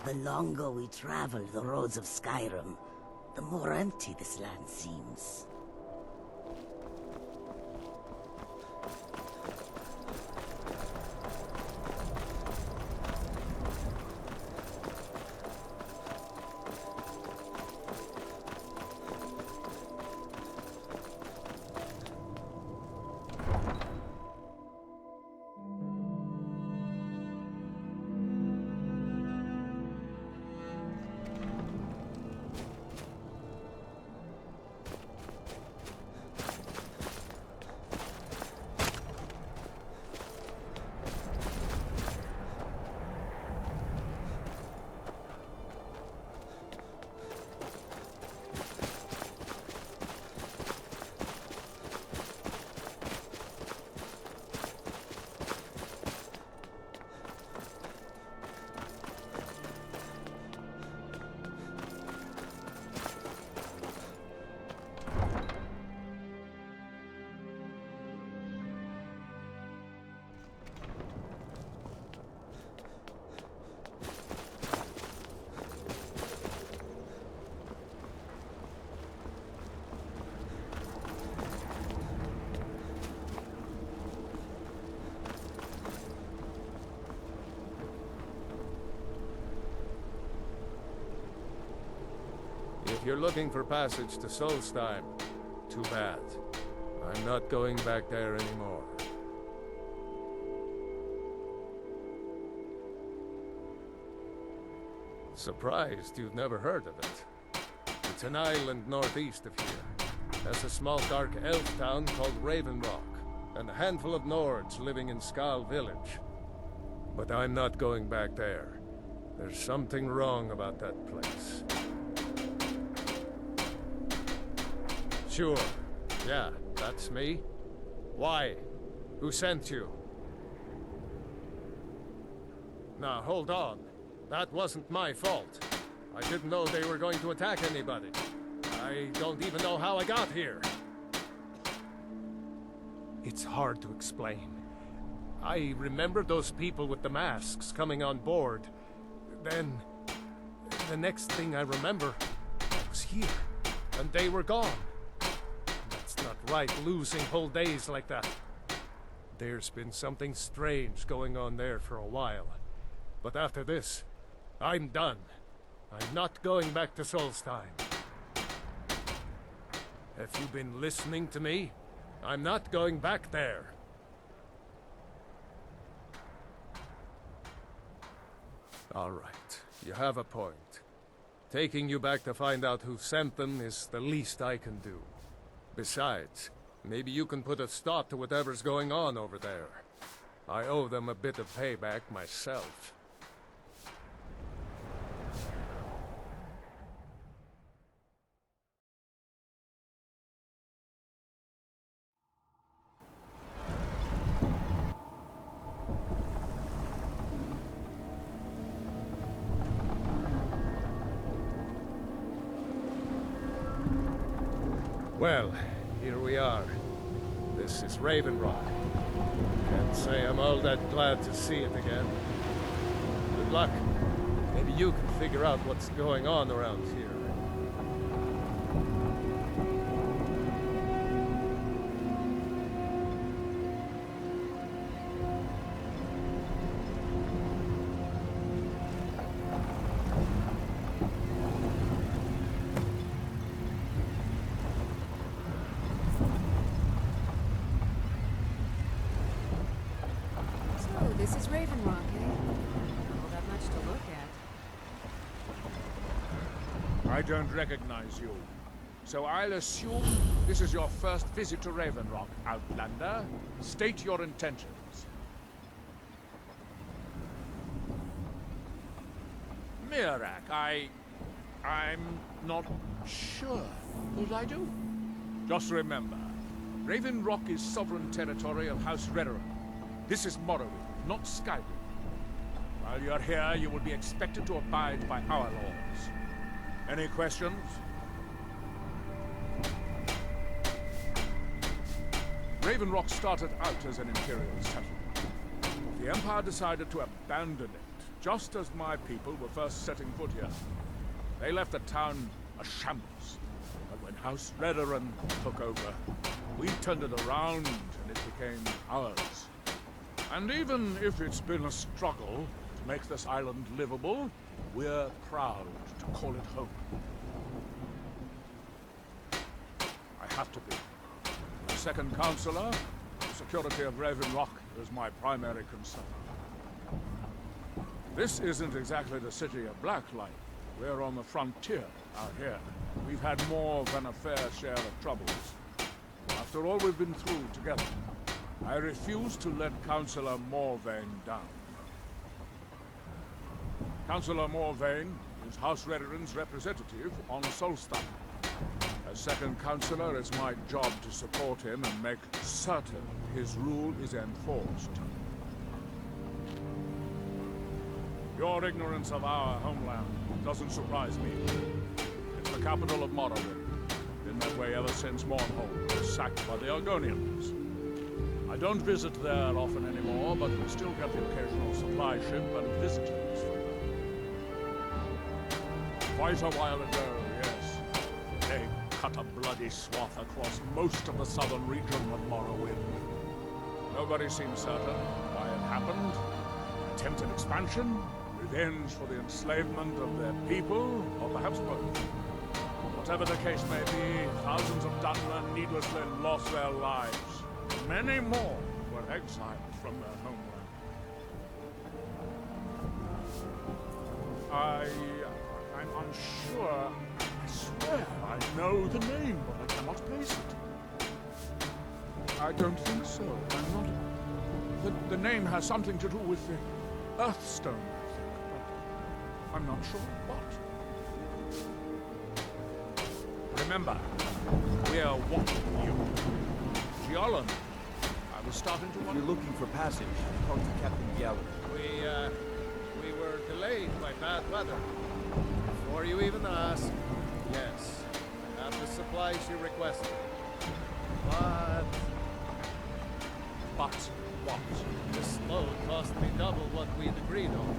The longer we travel the roads of Skyrim, the more empty this land seems. If you're looking for passage to Solstheim, too bad. I'm not going back there anymore. Surprised you've never heard of it. It's an island northeast of here. There's a small dark elf town called Raven Rock, and a handful of Nords living in Skal village. But I'm not going back there. There's something wrong about that place. Sure. Yeah, that's me. Why? Who sent you? Now, hold on. That wasn't my fault. I didn't know they were going to attack anybody. I don't even know how I got here. It's hard to explain. I remember those people with the masks coming on board. Then, the next thing I remember, I was here, and they were gone. Not right, losing whole days like that. There's been something strange going on there for a while. But after this, I'm done. I'm not going back to Solstheim. Have you been listening to me? I'm not going back there. All right, you have a point. Taking you back to find out who sent them is the least I can do. Besides, maybe you can put a stop to whatever's going on over there. I owe them a bit of payback myself. Well, here we are. This is Raven Rock. Can't say I'm all that glad to see it again. Good luck. Maybe you can figure out what's going on around here. This is Raven Rock, eh? Not all that much to look at. I don't recognize you. So I'll assume this is your first visit to Raven Rock, Outlander. State your intentions. Mirak, I'm not sure. What I do? Just remember, Raven Rock is sovereign territory of House Redoran. This is Morrowind, not Skyrim. While you're here, you will be expected to abide by our laws. Any questions? Raven Rock started out as an Imperial settlement. The Empire decided to abandon it just as my people were first setting foot here. They left the town a shambles. But when House Redoran took over, we turned it around and it became ours. And even if it's been a struggle to make this island livable, we're proud to call it home. I have to be. As second counselor, the security of Raven Rock is my primary concern. This isn't exactly the city of Blacklight. We're on the frontier out here. We've had more than a fair share of troubles. After all we've been through together, I refuse to let Councillor Morvain down. Councillor Morvain is House Redoran's representative on Solstheim. As second councillor, it's my job to support him and make certain his rule is enforced. Your ignorance of our homeland doesn't surprise me. It's the capital of Morrowind. Been that way ever since Mournhold was sacked by the Argonians. I don't visit there often anymore, but we still get the occasional supply ship and visitors from there. Quite a while ago, yes. They cut a bloody swath across most of the southern region of Morrowind. Nobody seems certain why it happened. Attempted expansion, revenge for the enslavement of their people, or perhaps both. Whatever the case may be, thousands of Dunmer needlessly lost their lives. Many more were exiled from their homeland. I'm unsure. I swear I know the name, but I cannot place it. I don't think so. I'm not... The name has something to do with the Earthstone, I think, but I'm not sure what. Remember, we are watching you. Giollan, I was starting to wonder... If you're looking for passage, talk to Captain Gallant. We were delayed by bad weather. Before you even ask, yes, I have the supplies you requested. But what? this load cost me double what we'd agreed on.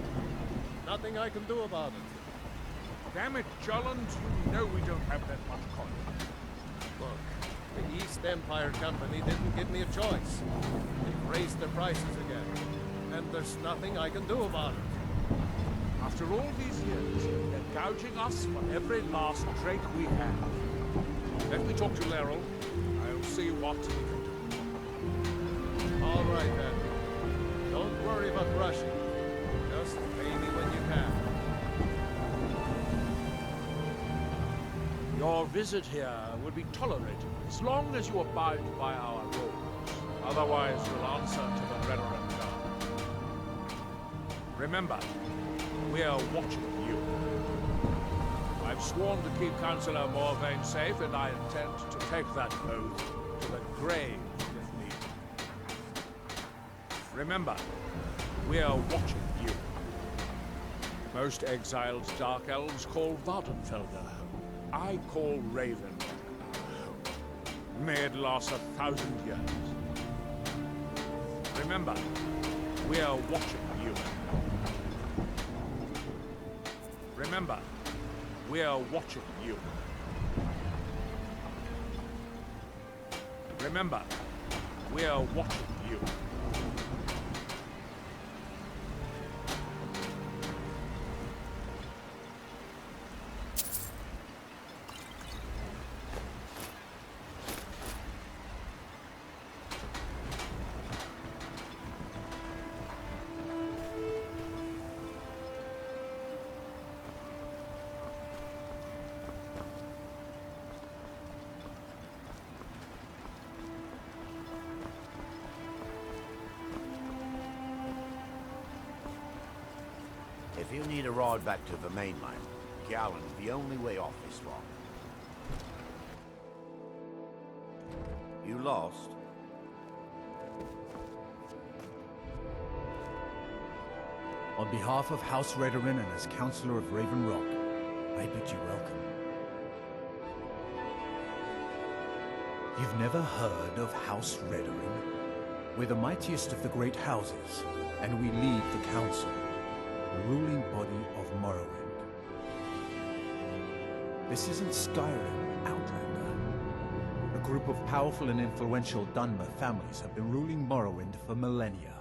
Nothing I can do about it. Damn it, Jolland, you know we don't have that much coin. Look, the East Empire Company didn't give me a choice. They've raised their prices again, and there's nothing I can do about it. After all these years, they're gouging us for every last drake we have. Let me talk to Laeral. I'll see what we can do. All right, then. Don't worry about rushing. Just pay me when you can. Your visit here will be tolerated as long as you abide by our rules. Otherwise, you'll answer to the Redoran Guard. Remember, we are watching you. I've sworn to keep Councillor Morvain safe, and I intend to take that oath to the grave if needed. Remember, we are watching you. Most exiled Dark Elves call Vardenfelder home. I call Raven home. May it last 1,000 years. Remember, we are watching you. Remember, we are watching you. Remember, we are watching you. If you need a ride back to the mainland, Gallant's the only way off this rock. You lost? On behalf of House Redoran and as Councillor of Raven Rock, I bid you welcome. You've never heard of House Redoran? We're the mightiest of the great houses, and we lead the council. ruling body of Morrowind. This isn't Skyrim, Outlander. A group of powerful and influential Dunmer families have been ruling Morrowind for millennia.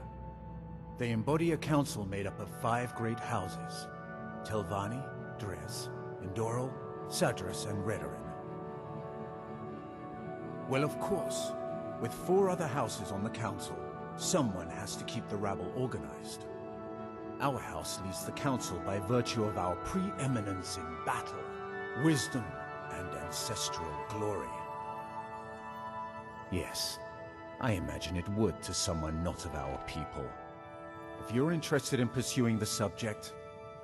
They embody a council made up of 5 great houses: Telvanni, Dres, Indoril, Sadras, and Redoran. Well, of course, with 4 other houses on the council, someone has to keep the rabble organized. Our house leads the council by virtue of our preeminence in battle, wisdom, and ancestral glory. Yes, I imagine it would to someone not of our people. If you're interested in pursuing the subject,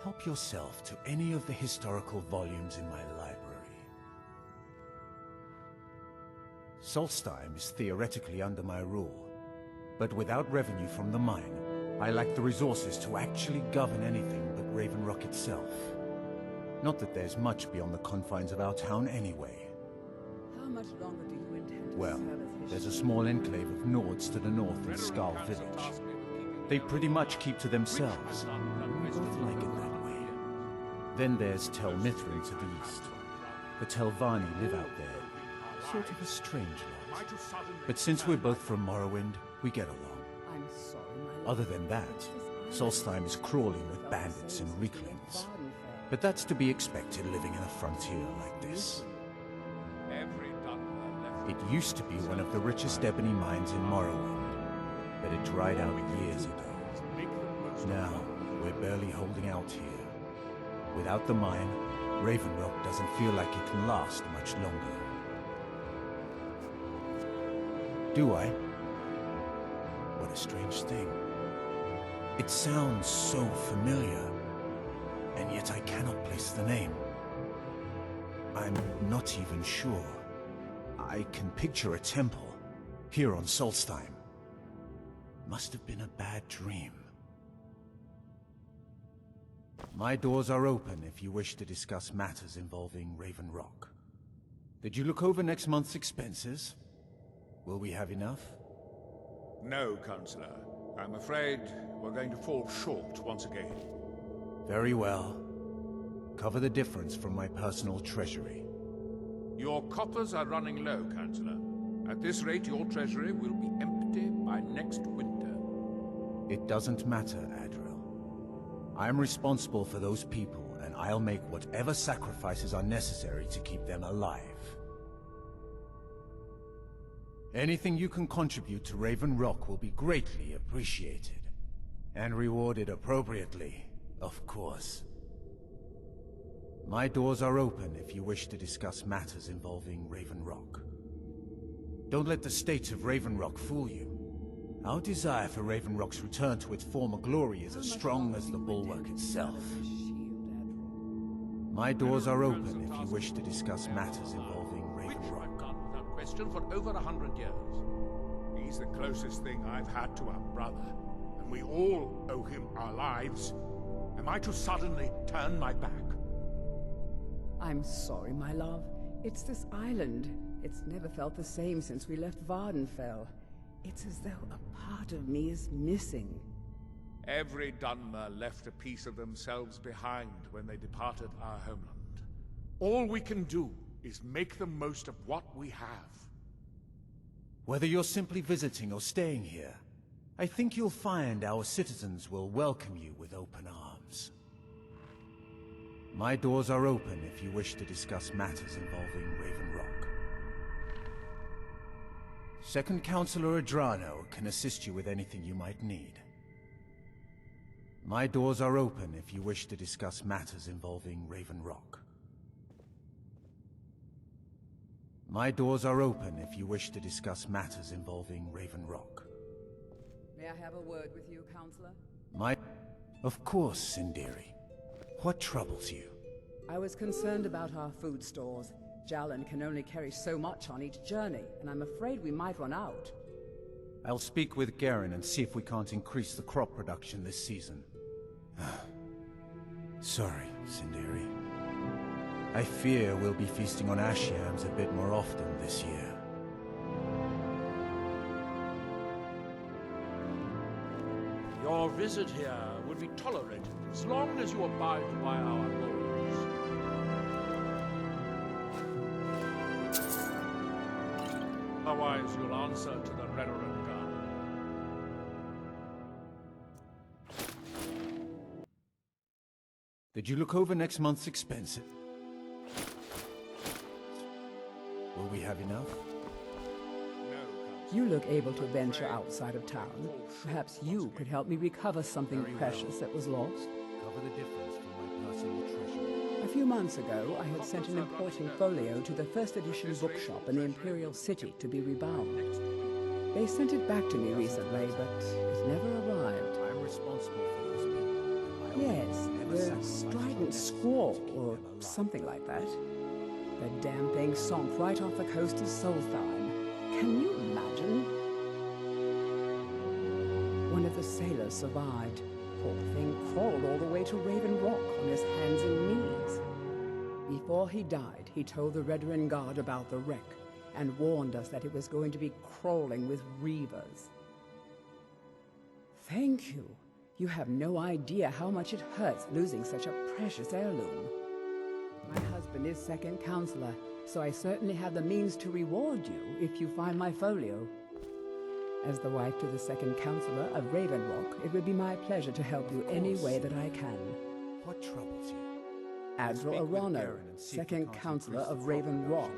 help yourself to any of the historical volumes in my library. Solstheim is theoretically under my rule, but without revenue from the mine, I lack the resources to actually govern anything but Raven Rock itself. Not that there's much beyond the confines of our town anyway. How much longer do you intend to Well, serve as there's a small enclave of Nords to the north in Skull Village. They pretty much keep to themselves. We both like it that way. Then there's Tel Mithrin to the east. The Telvanni live out there. Sort of a strange lot. But since we're both from Morrowind, we get along. I'm sorry, my love. Other than that, Solstheim is crawling with bandits and Reeklings. But that's to be expected living in a frontier like this. It used to be one of the richest ebony mines in Morrowind, but it dried out years ago. Now, we're barely holding out here. Without the mine, Raven Rock doesn't feel like it can last much longer. Do I? What a strange thing. It sounds so familiar, and yet I cannot place the name. I'm not even sure. I can picture a temple, here on Solstheim. Must have been a bad dream. My doors are open if you wish to discuss matters involving Raven Rock. Did you look over next month's expenses? Will we have enough? No, Counselor. I'm afraid we're going to fall short once again. Very well. Cover the difference from my personal treasury. Your coppers are running low, Counselor. At this rate, your treasury will be empty by next winter. It doesn't matter, Adril. I'm responsible for those people, and I'll make whatever sacrifices are necessary to keep them alive. Anything you can contribute to Raven Rock will be greatly appreciated. And rewarded appropriately, of course. My doors are open if you wish to discuss matters involving Raven Rock. Don't let the state of Raven Rock fool you. Our desire for Raven Rock's return to its former glory is as strong as the bulwark itself. My doors are open if you wish to discuss matters involving Raven Rock. Without question for over 100 years. He's the closest thing I've had to our brother, and we all owe him our lives. Am I to suddenly turn my back? I'm sorry, my love. It's this island. It's never felt the same since we left Vardenfell. It's as though a part of me is missing. Every Dunmer left a piece of themselves behind when they departed our homeland. All we can do is make the most of what we have. Whether you're simply visiting or staying here, I think you'll find our citizens will welcome you with open arms. My doors are open if you wish to discuss matters involving Raven Rock. Second Counselor Adrano can assist you with anything you might need. My doors are open if you wish to discuss matters involving Raven Rock. My doors are open if you wish to discuss matters involving Raven Rock. May I have a word with you, Counselor? Of course, Sindiri. What troubles you? I was concerned about our food stores. Jalan can only carry so much on each journey, and I'm afraid we might run out. I'll speak with Garen and see if we can't increase the crop production this season. Sorry, Sindiri. I fear we'll be feasting on ash yams a bit more often this year. Your visit here would be tolerated as long as you abide by our laws. Otherwise, you'll answer to the Reverend God. Did you look over next month's expenses? Will we have enough? You look able to venture outside of town. Perhaps you could help me recover something precious that was lost. Cover the difference from my personal treasure. A few months ago, I had sent an important folio to the first edition bookshop in the Imperial City to be rebound. They sent it back to me recently, but it never arrived. I'm responsible for those people. Yes, the strident squall, or something like that. The damn thing sunk right off the coast of Solstheim. Can you imagine? One of the sailors survived. Poor thing crawled all the way to Raven Rock on his hands and knees. Before he died, he told the Redoran Guard about the wreck and warned us that it was going to be crawling with reavers. Thank you. You have no idea how much it hurts losing such a precious heirloom. My husband is second counselor, so I certainly have the means to reward you if you find my folio. As the wife to the second counselor of Raven Rock, it would be my pleasure to help you any way that I can. What troubles you? Admiral Arano, second counselor of Raven Rock.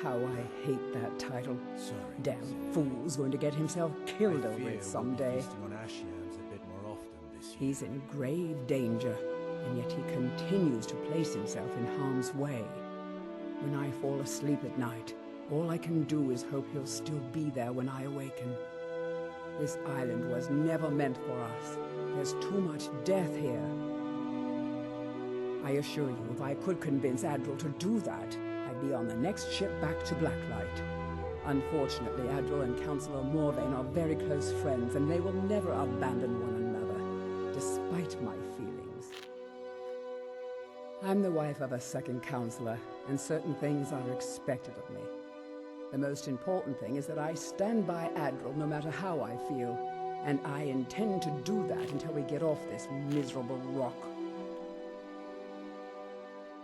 How I hate that title. Sorry. Damn fool's going to get himself killed over it someday. He's in grave danger, and yet he continues to place himself in harm's way. When I fall asleep at night, all I can do is hope he'll still be there when I awaken. This island was never meant for us. There's too much death here. I assure you, if I could convince Admiral to do that, I'd be on the next ship back to Blacklight. Unfortunately, Admiral and Councillor Morvain are very close friends, and they will never abandon one another, despite my feelings. I'm the wife of a second counselor, and certain things are expected of me. The most important thing is that I stand by Admiral no matter how I feel, and I intend to do that until we get off this miserable rock.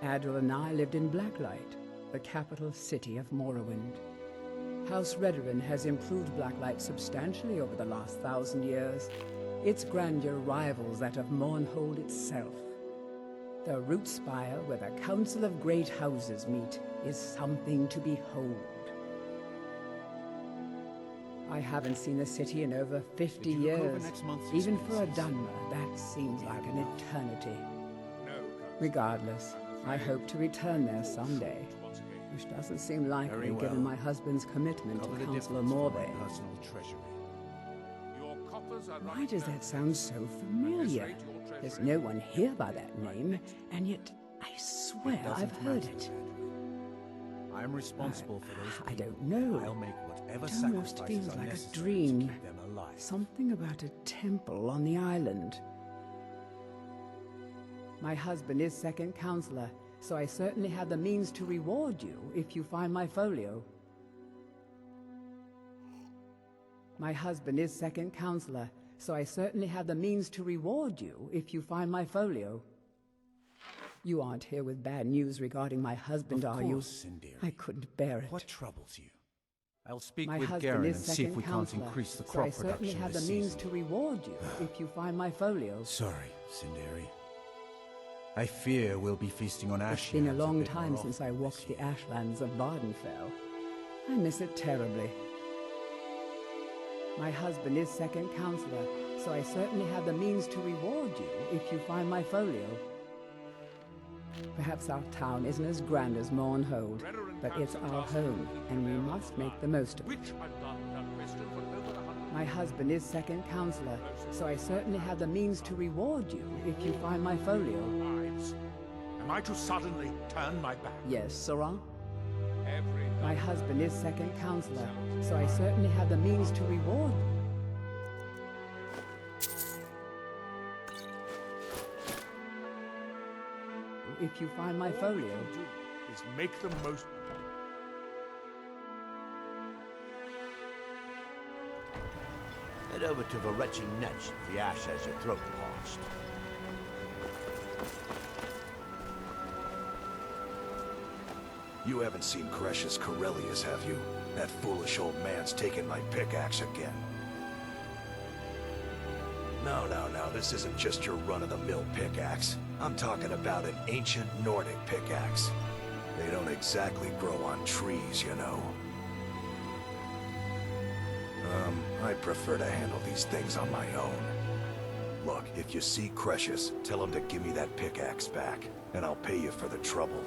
Admiral and I lived in Blacklight, the capital city of Morrowind. House Redoran has improved Blacklight substantially over the last 1,000 years. Its grandeur rivals that of Mournhold itself. The root spire where the Council of Great Houses meet is something to behold. I haven't seen the city in over 50 years. Even for a Dunmer, that seems like an eternity. Regardless, I hope to return there someday, which doesn't seem likely given my husband's commitment to Councillor Morvain. Why does that sound so familiar? There's no one here by that name, and yet I swear I've heard it. I'm responsible for those people. I don't know. I'll make whatever It almost sacrifices feels are like a necessary dream. to keep them alive. Something about a temple on the island. My husband is second counselor, so I certainly have the means to reward you if you find my folio. My husband is second counselor, so I certainly have the means to reward you if you find my folio. You aren't here with bad news regarding my husband, are you? Sindiri. I couldn't bear it. What troubles you? I'll speak My with husband Garen is and see if second we can't counselor, increase the so crop I certainly production have the this means season. to reward you if you find my folio. Sorry, Sindiri. I fear we'll be feasting on ash. It's been a yams long bit time more since I often walked this the ashlands of Vardenfell. I miss it terribly. My husband is second counselor, so I certainly have the means to reward you if you find my folio. Perhaps our town isn't as grand as Mournhold, but it's our home, and we must make the most of it. My husband is second counselor, so I certainly have the means to reward you if you find my folio. Am I to suddenly turn my back? Yes, Sirrah? My husband is second counselor, so I certainly have the means to reward. If you find my folio. Is make the most. over to the retching nest if the ass has her throat parched. You haven't seen Cretius Corellius, have you? That foolish old man's taken my pickaxe again. No, this isn't just your run-of-the-mill pickaxe. I'm talking about an ancient Nordic pickaxe. They don't exactly grow on trees, you know. I prefer to handle these things on my own. Look, if you see Cretius, tell him to give me that pickaxe back, and I'll pay you for the trouble.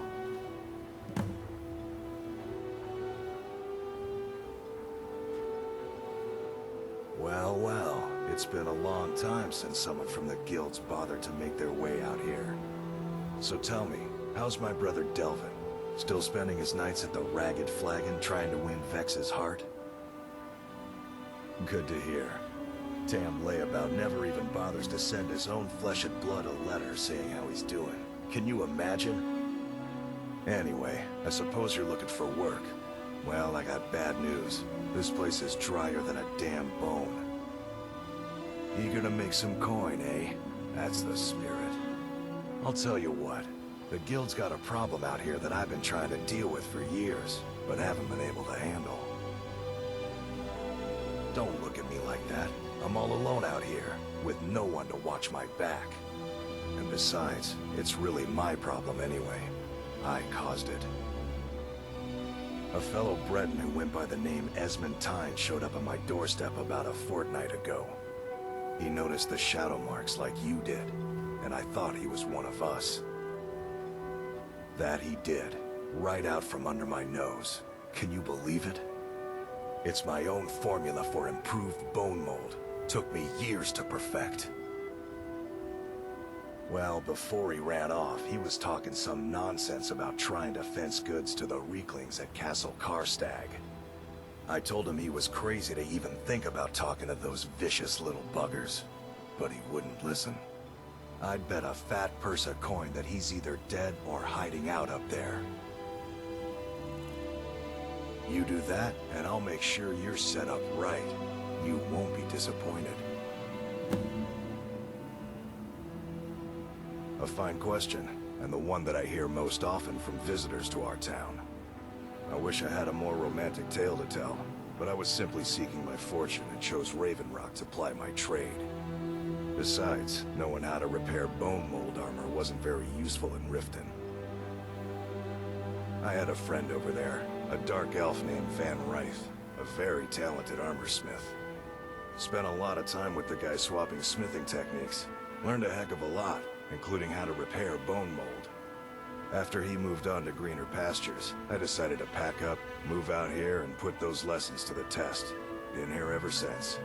Well, it's been a long time since someone from the guilds bothered to make their way out here. So tell me, how's my brother Delvin? Still spending his nights at the Ragged Flagon trying to win Vex's heart? Good to hear. Damn layabout never even bothers to send his own flesh and blood a letter saying how he's doing. Can you imagine? Anyway, I suppose you're looking for work. Well, I got bad news. This place is drier than a damn bone. Eager to make some coin, eh? That's the spirit. I'll tell you what. The guild's got a problem out here that I've been trying to deal with for years, but haven't been able to handle. Don't look at me like that. I'm all alone out here, with no one to watch my back. And besides, it's really my problem anyway. I caused it. A fellow Breton who went by the name Esmond Tyne showed up at my doorstep about a fortnight ago. He noticed the shadow marks like you did, and I thought he was one of us. That he did, right out from under my nose. Can you believe it? It's my own formula for improved bone mold. Took me years to perfect. Well, before he ran off, he was talking some nonsense about trying to fence goods to the Reeklings at Castle Karstag. I told him he was crazy to even think about talking to those vicious little buggers, but he wouldn't listen. I'd bet a fat purse of coin that he's either dead or hiding out up there. You do that, and I'll make sure you're set up right. You won't be disappointed. A fine question, and the one that I hear most often from visitors to our town. I wish I had a more romantic tale to tell, but I was simply seeking my fortune and chose Raven Rock to ply my trade. Besides, knowing how to repair bone mold armor wasn't very useful in Riften. I had a friend over there, a dark elf named Van Ryth, a very talented armor smith. Spent a lot of time with the guy swapping smithing techniques. Learned a heck of a lot, including how to repair bone mold. After he moved on to greener pastures, I decided to pack up, move out here, and put those lessons to the test. Been here ever since.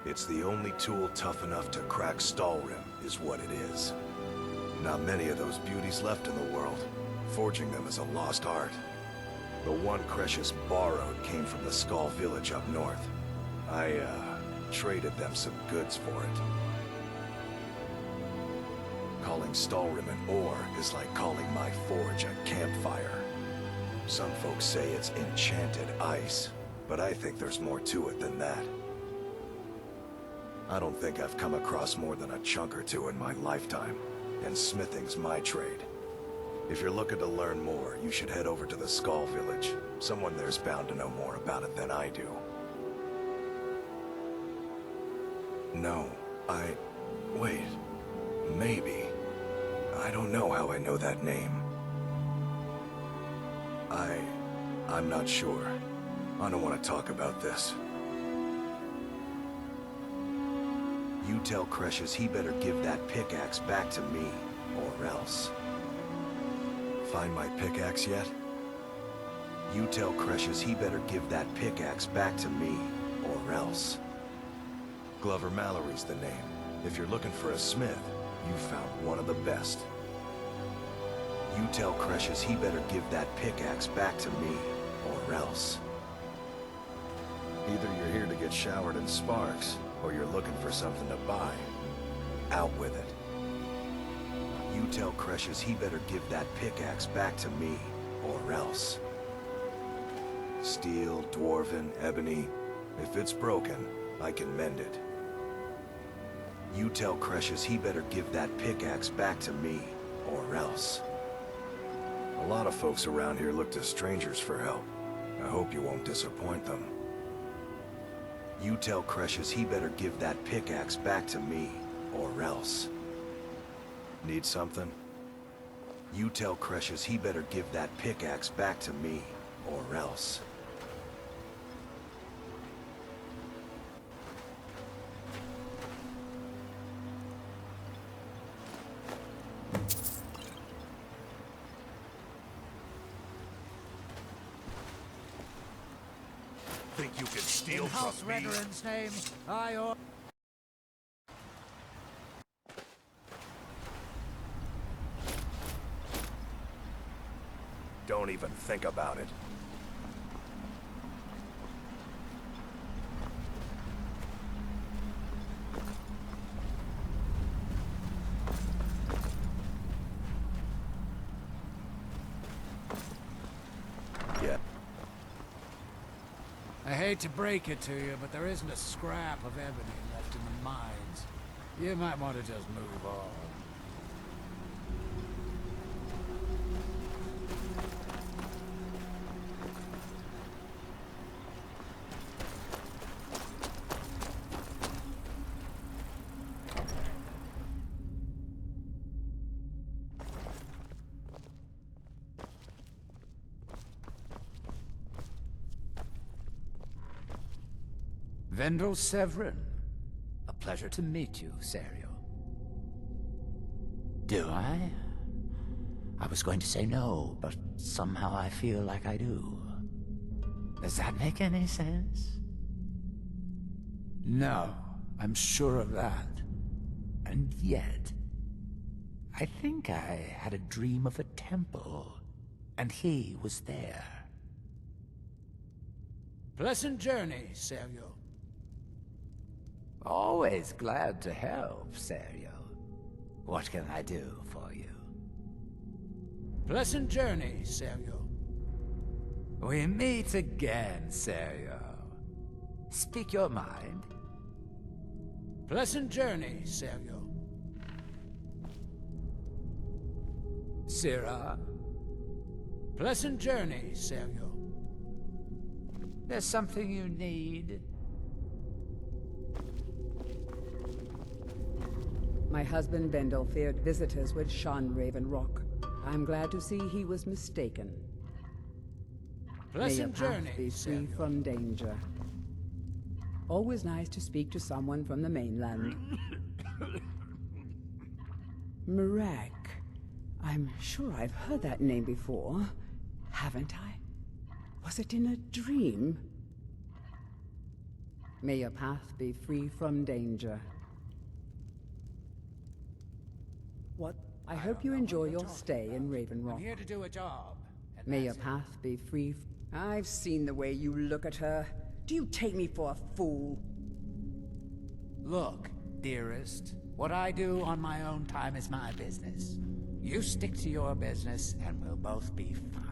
It's the only tool tough enough to crack Stalrim, is what it is. Not many of those beauties left in the world. Forging them is a lost art. The one Cretius borrowed came from the Skull village up north. I, traded them some goods for it. Calling Stalrim an ore is like calling my forge a campfire. Some folks say it's enchanted ice, but I think there's more to it than that. I don't think I've come across more than a chunk or two in my lifetime, and smithing's my trade. If you're looking to learn more, you should head over to the Skull village. Someone there's bound to know more about it than I do. No, wait, maybe. I don't know how I know that name. I'm not sure. I don't want to talk about this. You tell Cretius he better give that pickaxe back to me, or else. Find my pickaxe yet? You tell Cretius he better give that pickaxe back to me, or else. Glover Mallory's the name. If you're looking for a smith, you found one of the best. You tell Cretius he better give that pickaxe back to me, or else. Either you're here to get showered in sparks, or you're looking for something to buy. Out with it. You tell Cretius he better give that pickaxe back to me, or else. Steel, dwarven, ebony. If it's broken, I can mend it. You tell Cresius he better give that pickaxe back to me, or else. A lot of folks around here look to strangers for help. I hope you won't disappoint them. You tell Cresius he better give that pickaxe back to me, or else. Need something? You tell Cresius he better give that pickaxe back to me, or else. Think you can steal In House from me? Redoran's name, I or... Don't even think about it. Yeah. I hate to break it to you, but there isn't a scrap of ebony left in the mines. You might want to just move on. Vendel Severin. A pleasure to meet you, Serio. Do I? I was going to say no, but somehow I feel like I do. Does that make any sense? No, I'm sure of that. And yet, I think I had a dream of a temple, and he was there. Pleasant journey, Serio. Always glad to help, Serio. What can I do for you? Pleasant journey, Serio. We meet again, Serio. Speak your mind. Pleasant journey, Serio. Sirrah, Pleasant journey, Serio. there's something you need. My husband Vendel feared visitors would shun Raven Rock. I'm glad to see he was mistaken. May your Pleasant path journey, be free Serio. from danger. Always nice to speak to someone from the mainland. Mirak. I'm sure I've heard that name before. Haven't I? Was it in a dream? May your path be free from danger. What? I hope you enjoy your stay in Raven I'm Rock. here to do a job. and May your that's it. path be free. I've seen the way you look at her. Do you take me for a fool? Look, dearest, what I do on my own time is my business. You stick to your business, and we'll both be fine.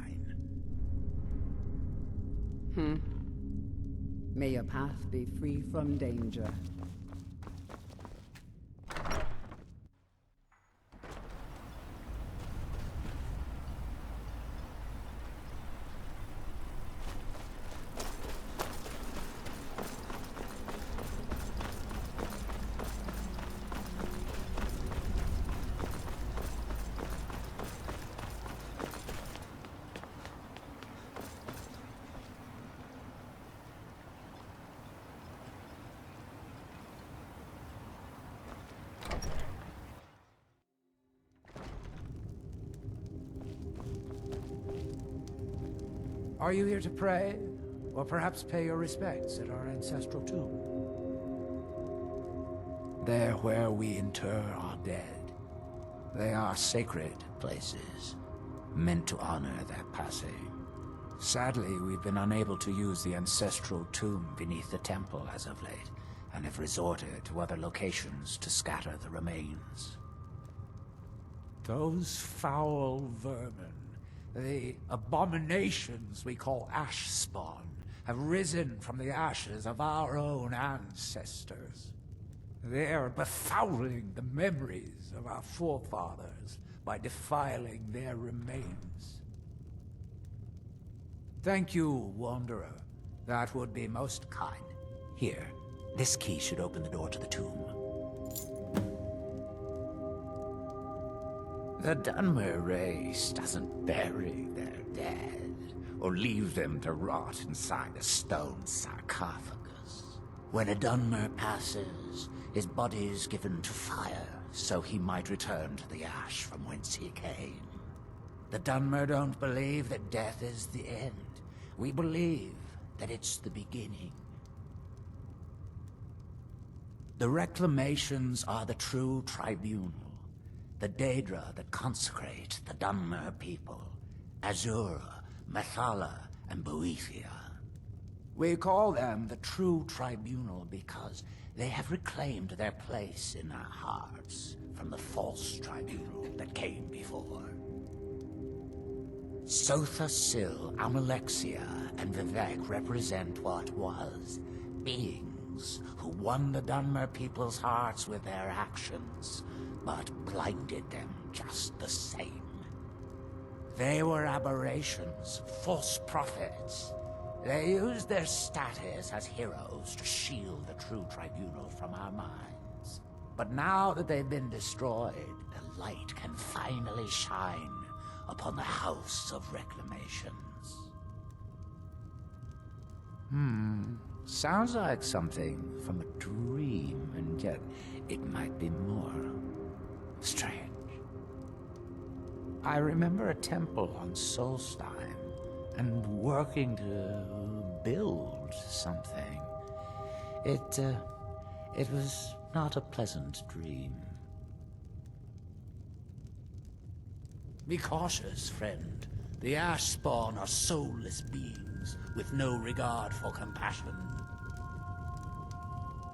May your path be free from danger. Are you here to pray? Or perhaps pay your respects at our ancestral tomb? There where we inter our dead. They are sacred places, meant to honor their passing. Sadly, we've been unable to use the ancestral tomb beneath the temple as of late, and have resorted to other locations to scatter the remains. Those foul vermin. The abominations we call ash spawn have risen from the ashes of our own ancestors. They are befouling the memories of our forefathers by defiling their remains. Thank you, Wanderer. That would be most kind. Here, this key should open the door to the tomb. The Dunmer race doesn't bury their dead, or leave them to rot inside a stone sarcophagus. When a Dunmer passes, his body is given to fire, so he might return to the ash from whence he came. The Dunmer don't believe that death is the end. We believe that it's the beginning. The reclamations are the true tribunal, the Daedra that consecrate the Dunmer people, Azura, Methala, and Boethia. We call them the true tribunal because they have reclaimed their place in our hearts from the false tribunal that came before. Sotha Sil, Amalexia, and Vivek represent what was beings who won the Dunmer people's hearts with their actions, but blinded them just the same. They were aberrations, false prophets. They used their status as heroes to shield the true tribunal from our minds. But now that they've been destroyed, the light can finally shine upon the House of Reclamations. Sounds like something from a dream, and yet it might be more strange. I remember a temple on Solstheim, and working to build something. It was not a pleasant dream. Be cautious, friend. The ash spawn are soulless beings with no regard for compassion.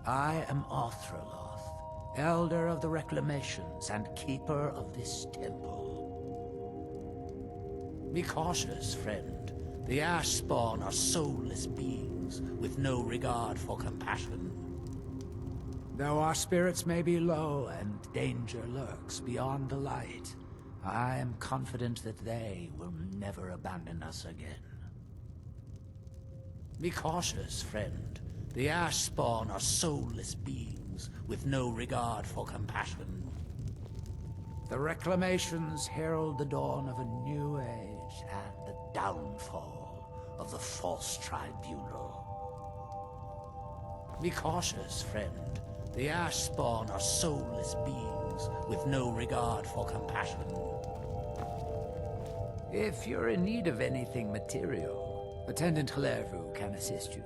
I am Arthreloth, elder of the Reclamations and keeper of this temple. Be cautious, friend. The ash spawn are soulless beings with no regard for compassion. Though our spirits may be low and danger lurks beyond the light, I am confident that they will never abandon us again. Be cautious, friend. The ash spawn are soulless beings with no regard for compassion. The Reclamations herald the dawn of a new age and the downfall of the false tribunal. Be cautious, friend. The ash spawn are soulless beings with no regard for compassion. If you're in need of anything material, Attendant Hilervu can assist you.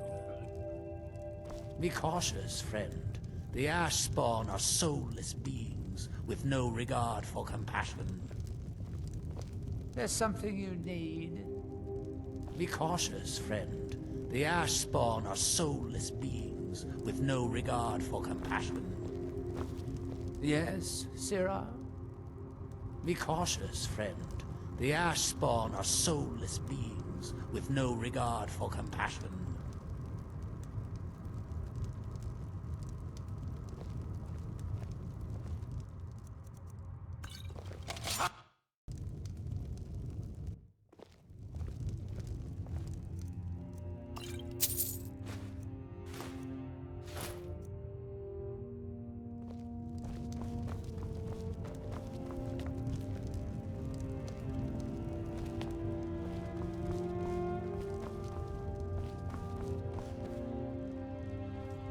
Be cautious, friend. The ash spawn are soulless beings with no regard for compassion. There's something you need. Be cautious, friend. The ash spawn are soulless beings with no regard for compassion. Yes, Sirrah? Be cautious, friend. The ash spawn are soulless beings with no regard for compassion.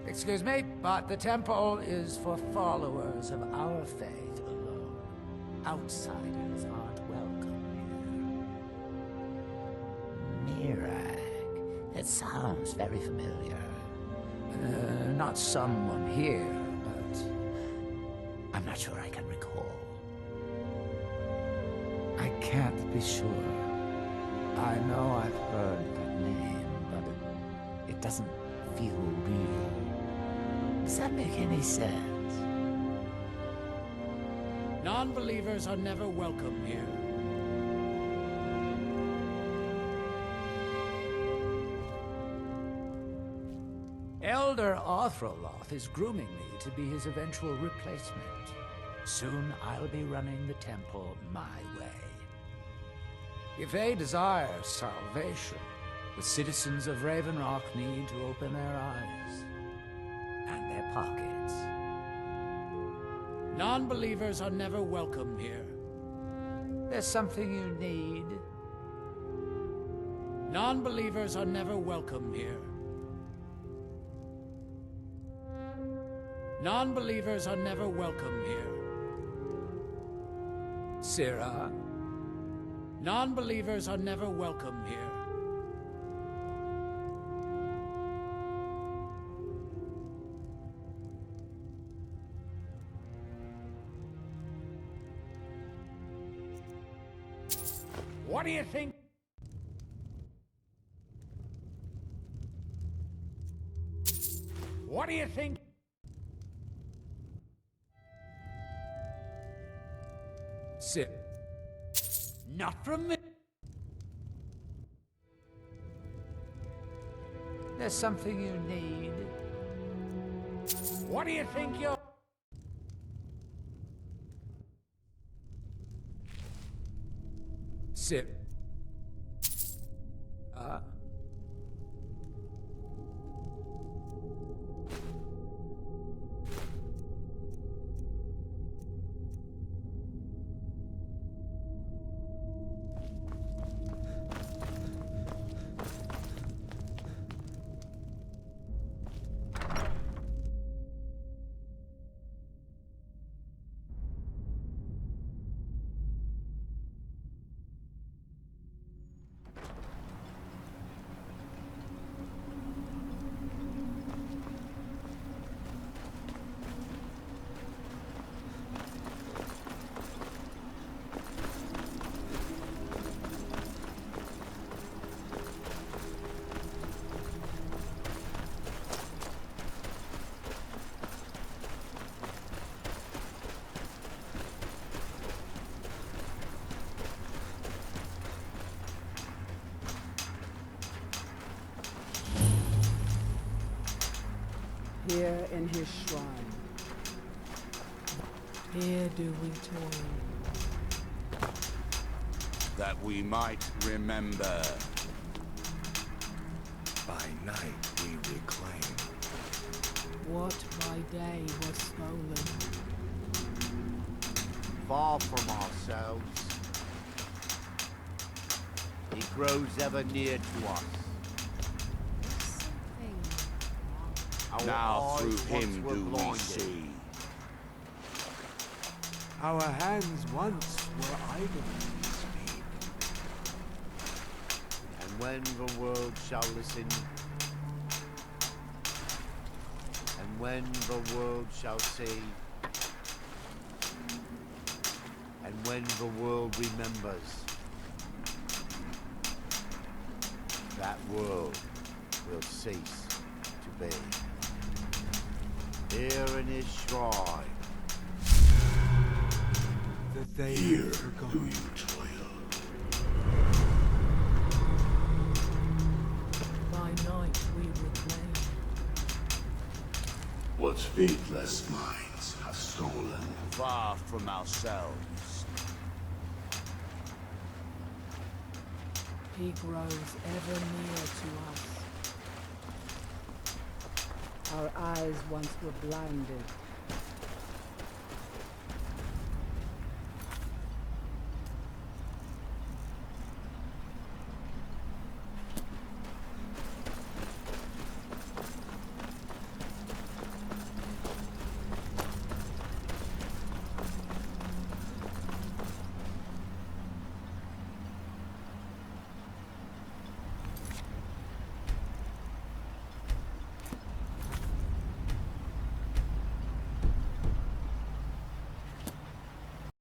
Excuse me, but the temple is for followers of our faith alone. Outsiders aren't welcome here. Mirag. It sounds very familiar. Not someone here, but I'm not sure I can recall. I can't be sure. I know I've heard that name, but it doesn't feel real. Does that make any sense? Non-believers are never welcome here. Elder Arthroloth is grooming me to be his eventual replacement. Soon I'll be running the temple my way. If they desire salvation, the citizens of Raven Rock need to open their eyes and their pockets. Non-believers are never welcome here. There's something you need. Non-believers are never welcome here. Non-believers are never welcome here. Sirrah, Non-believers are never welcome here. what do you think? What do you think? Sit. Not from me. There's something you need. What do you think you're... Sit. Here in his shrine. Here do we toil. That we might remember. By night we reclaim. What by day was stolen. Far from ourselves. He grows ever near to us. Our Now eyes through once him were do we blinded. see. Our hands once were idle to speak. And when the world shall listen, and when the world shall see, and when the world remembers, that world will cease to be. Here in his shrine, That they Here have do forgotten. you toil. By night we reclaim. What faithless minds have stolen. far from ourselves. He grows ever near to us. Our eyes once were blinded.